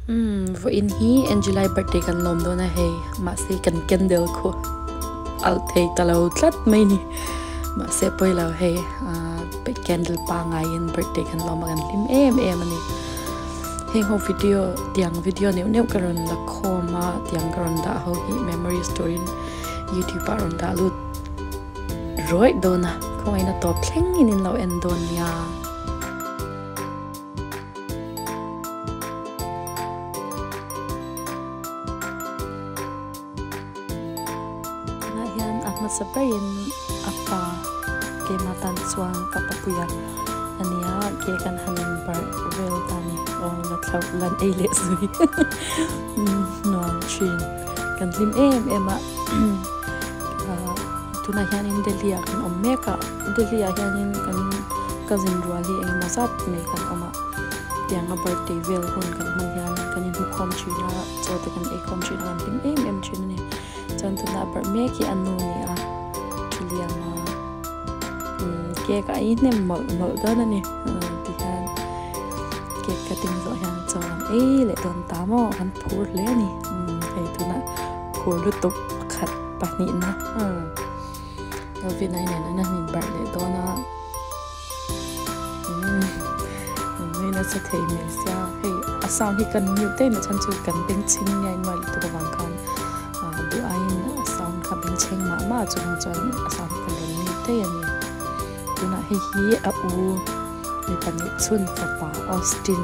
Vo in hi en July birthday kan lom do na hey ma se kan candle ko al thei talo tlat mai ni ma se poi lo hey pe candle pa ngai in birthday kan lom kan lim em ani hey ho video ne karon la khoma tiang karon da ho hi memory story YouTube aron da lu roi do na ko ai na to thleng in lo en don ya sabayin apa ke matan suang kapapuya ania ke kan hanin bar real tani ong na thlau lan ele sui no chin kan lim ema tuna hianin delia kan omeka delia hianin kan cousin ruali eng masat me kan oma tiang a birthday vel hun kan man hian kan in khom china chote kan e khom china kan lim em chin ni chan tuna bar me ki anu ni a ma ke ka ai nem mo da na ni ti kan ke ka ting zo han chon le don ta mo kan phur le ni ai tu na phur lu tuk khat pa ni na no vi nai na ni bar le do na ni na sa thei me sia hey asam hi kan mu te na chan chu kan bing ching ngai ma li tu bang kan du ai asam ka bing ching ma chung chon asam kan ni te ani tuna hi a u ni pan ni chun fa pa Austin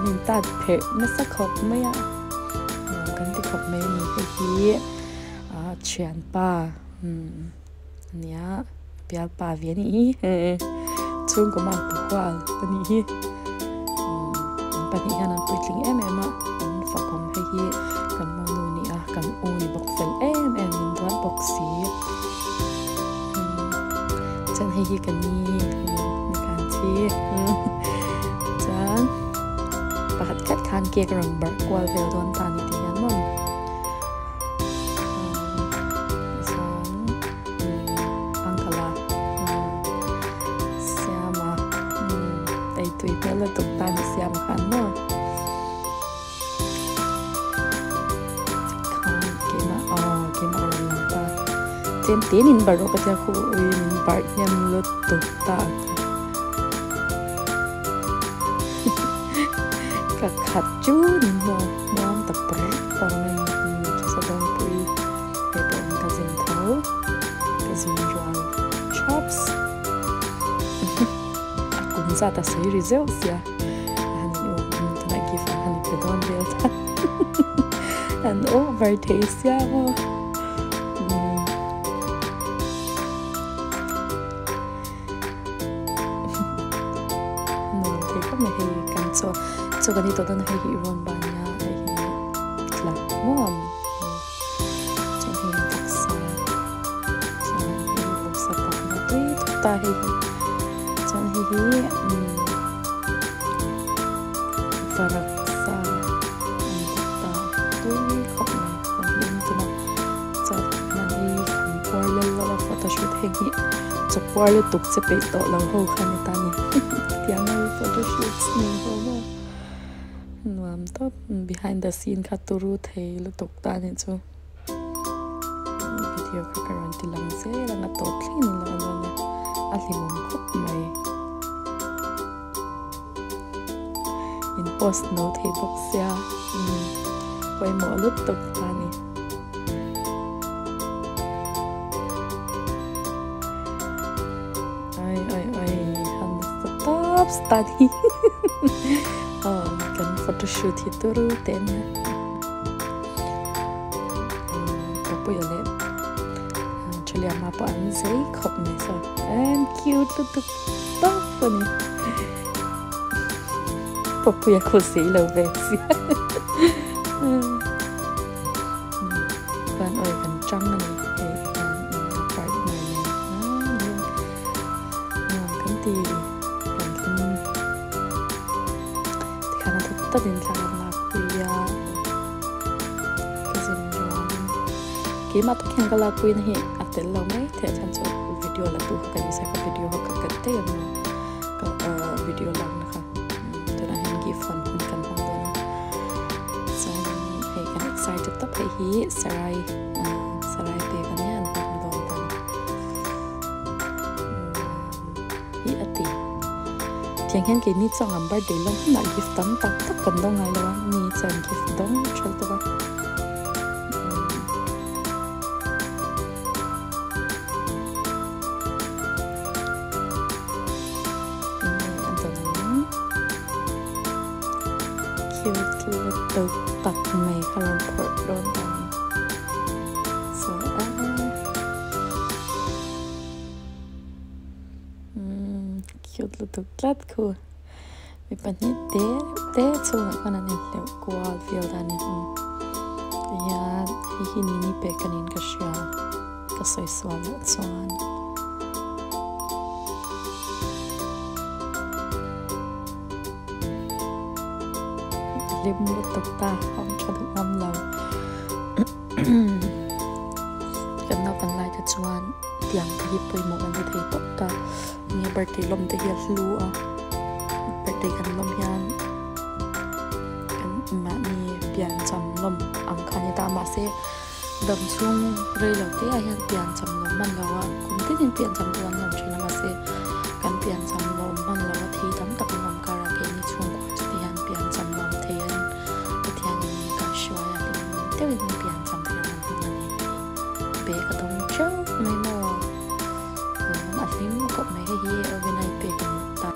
nin ta phe na sa khop me ya kan ti khop me ni hi chian pa nia pial pa vi ni chung ko ma pa kwal ani hi pan ni hana puitling em fa kom hi kan mo nu ni kan u ni bok fel em in dwan bok si chan hi kan ni kan chi chan pahat kat khan ke kan bar kwal vel don ta ni ti yan mom san angkala siama ai tui pela tuk tan siama khan no chen tin in bar ka ja khu in bar nyam lo to ta ka khat chu nin mo mom ta pre pa ngai sa dong pui pe bon ka zin thau ka zin juan chops akun za ta sei results ya han yo to na give han pe don vel and over taste ya mo so ganito to na hi ron ba niya ay tla mom so hi taksa so hi taksa pa na ta hi so hi farak sa ta to khop na lim to na so na hi kan por la photoshoot hi so por le tuk se pe to lo ho khan ta ni tiang ai photoshoot ni ho nuam top behind the scene khaturu thei lu tok ta ni chu video ka karon ti lang se ranga to clean la la ne a hlimom khop mai in post note he box ya koi mo lu tok ta ni ai han top study kan photoshoot hi turu ten po yo le chulia ma pa an sei khop me so and cute lu to funny po ya ko sei lo ve si kan oi kan chang ni e kan part mai ni kan ti ta din thang la kuya kazin ron ke ma to khen kala kuin hi atel lo mai the chan cho video la tu ka ni sa ka video ka ka te ka video lang na ka to na hin gi fun kan hong do na excited tập hay hi sarai pe kan yan tak don tan hi ati tiang hen ke ni chang am birthday long na gift tam tak tak kan dong ngai lo ni chang gift dong chal to ba tự tặc mày karon port don tan so cute little glad cool mi pan ni te chung kan an le kwal feel dan ya hi ni pe kanin ka sha ka soi swal chuan lim lu tục ta không cho được ngâm lâu gần nào gần lại cho chuan tiếng thì bơi một lần thì tục ta nghe birthday lom thì hiệp lu à birthday gần lom hian gần mà ni pian chăm lom ang khani ta mà se đầm chung rơi lâu thế ai hian pian chăm lom man lâu à cũng thế nên pian chăm lom lom chỉ là mà se gần pian chăm lom man lâu thì đắm tập lom karaoke ni chung quá cho hian pian chăm lom thế thế mình biển chăm thì làm không này bé cả đông châu mấy nó ăn phím cậu mấy cái gì ở bên này bé còn ta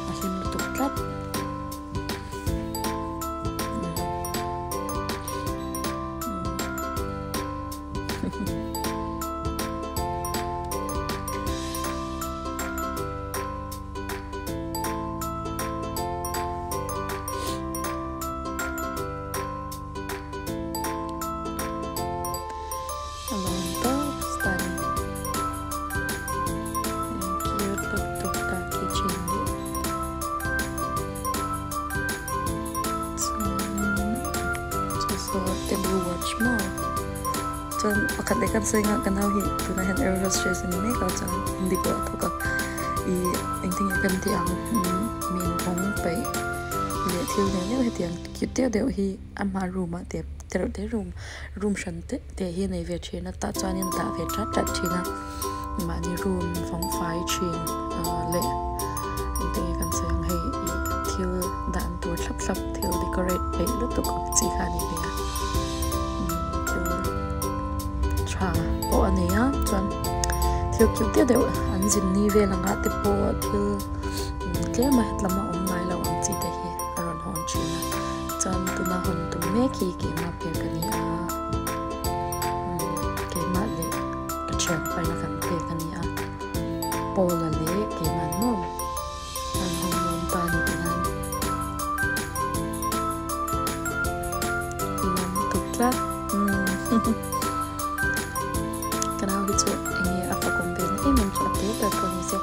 ăn phím tục lắm table watch mo chon akat dekat senga kanau hi tuna han illustration ni ka chan hindi ko athoka I engting kan tiang min hong pe le thil ne he tiang kite de hi ama room a te room shan te hi nei ve chena ta chanin ta ve chat china ma ni room phong fai chin le engting kan sang he thil dan tur thlap thil decorate pe lu to ko chi khani be po anh ấy á, chọn thiếu kiểu tiếc đều anh dình ni về là ngã tiếp po thiếu cái mà hết làm mà ông ngài lâu anh chỉ thấy aron hòn chuyện à, chọn tụi nó hòn tụi mẹ khi cái mà về cái này à, cái mà lệ cái chuyện phải là cần về cái này à, po là lệ cái mà nó anh hòn muốn bàn cái này, làm tục lắm, so ini apa komben mình cho thế ta còn sẽ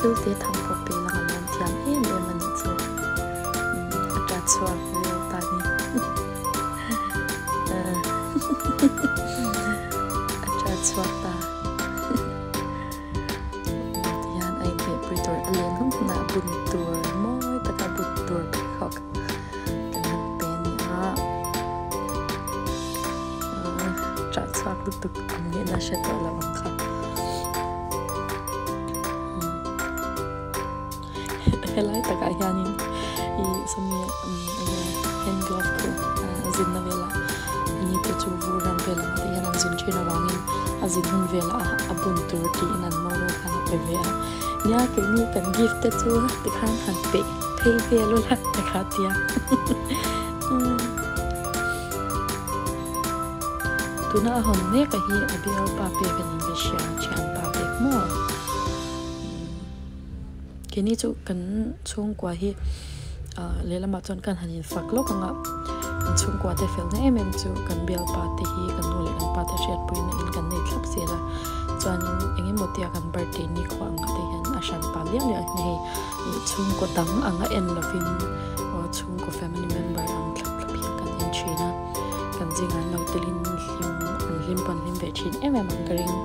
thiếu thế thằng phụ bề là mình thiam mình so đã xóa nhiều ta đi đã xóa ta thian ai kể bữa tối lên không na bún tour mỗi ta bún tour bị khóc cái hàng bên á đã xóa tục nghĩa là sẽ gọi là bằng khăn helai ta kai hianin I sami hand glove ko zin na vela ni te chu vuram vela te hian zin thina wangin azin hun vela abun tur ti nan mo kan pe ve nya ke ni kan gift te chu ti khan han pe pay ve lo la ta khatia tuna hon ne ka hi abial pa pe kan in sha chan pa pe mo kini chu kan chung kwa hi lela ma chon kan hanin fak lo kanga chung kwa te fel ne em chu kan bial pa te hi kan no le kan pa te shet puin in kan nei thlap sela chuan engi motia kan birthday ni khwang te hian ashan pa lia le nei chung ko dang anga en lovin o chung ko family member ang thlap hi kan in china kan jingan lo telin lim pan lim ve chin em ang karing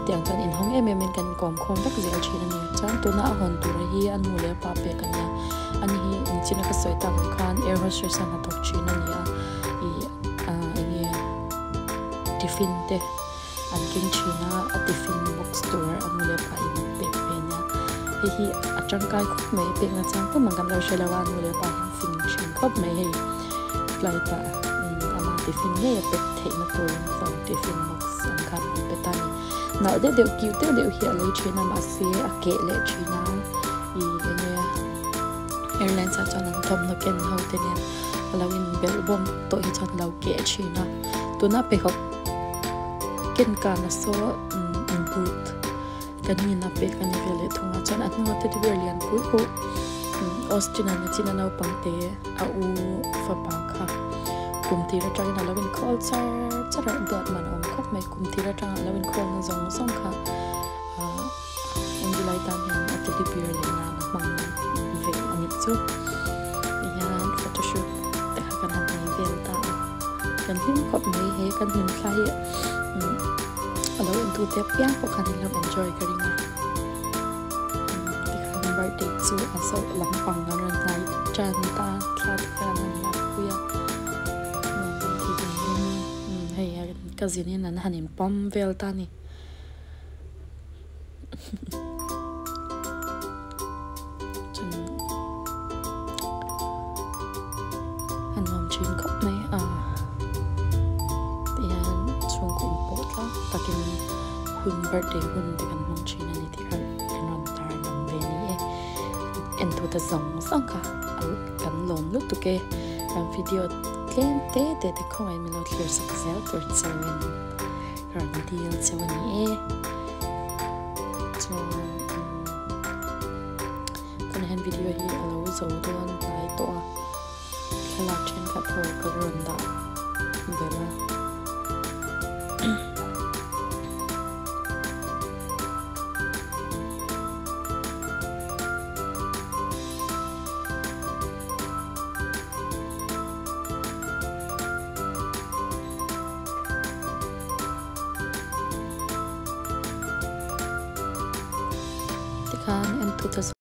tiang kan in hong em kan kom khom tak zel china ne chan tuna hon tu hi an mule pa pe kan ya anh hi china ka soi tam khan air hostess na tok chin ania i tiffin te an king china a tiffin box store anule pa in pe nya hi atangkai khop mai pe na chang ko mangam lo shelawa anule pa in fin chin khop mai hei fly ta ama tiffin he pe the na to so tiffin box an khan pe ta ni na de cute de hi le china ma se a ke le china i ene airlines a chan thom no ken ho te ne lawin bel bom to hi chan law ke china to na pe hop ken ka na so input kani na pe kani vele thunga chan at no te brilliant pu ko Austin na china na pangte a u fa pa kha kumti ra tang na lawin call chara dot man om khop mai kumti ra tang lawin khom na zong song kha lai tan yan at the brilliant na mang ve ani chu yan photoshoot te kan han ni vel ta kan him khop mai he kan him khai alo into te piang ko kan lo enjoy karinga te kan birthday chu aso lampang na ran lai chan ta thlat kan na kuya ti din hey cousin ni nan hanim pom vel ta ni chin khop mai yan chung ko import la takin hun birthday hun de kan mong chin ani ti kan ron tar nam ve ni en to the song sang ka al kan lon lu tu ke kan video tlen te ko ai mi no clear success for seven ran deal seven ni so kan hen video hi alo zo don lai to la chen ka tho ka ron da bela kan en